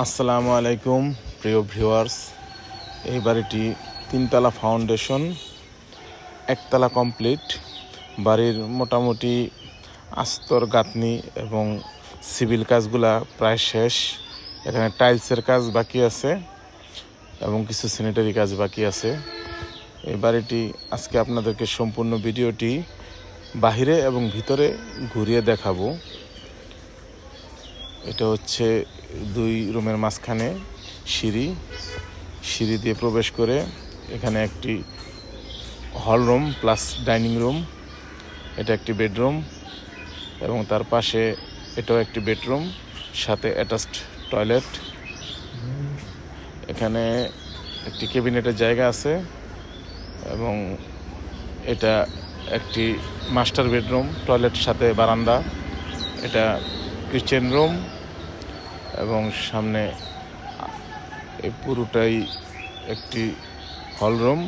আসসালামু আলাইকুম প্রিয় ভিউয়ার্স। এই বাড়িটি তিনতলা ফাউন্ডেশন, একতলা কমপ্লিট। বাড়ির মোটামুটি আস্তর গাঁথনি এবং সিভিল কাজগুলা প্রায় শেষ। এখানে টাইলসের কাজ বাকি আছে এবং কিছু স্যানিটারি কাজ বাকি আছে। এই বাড়িটি আজকে আপনাদেরকে সম্পূর্ণ ভিডিওটি বাহিরে এবং ভিতরে ঘুরিয়ে দেখাবো। এটা হচ্ছে 2 রুমের মাঝখানে সিঁড়ি দিয়ে প্রবেশ করে এখানে একটি hall room plus dining room, এটা একটি বেডরুম এবং তার পাশে এটাও একটি বেডরুম, সাথে অ্যাটাচড টয়লেট। এখানে একটি ক্যাবিনেটের জায়গা আছে এবং এটা একটি মাস্টার বেডরুম, টয়লেট সাথে বারান্দা। এটা কিচেন রুম এবং সামনে এই পুরোটাই একটি হল রুম।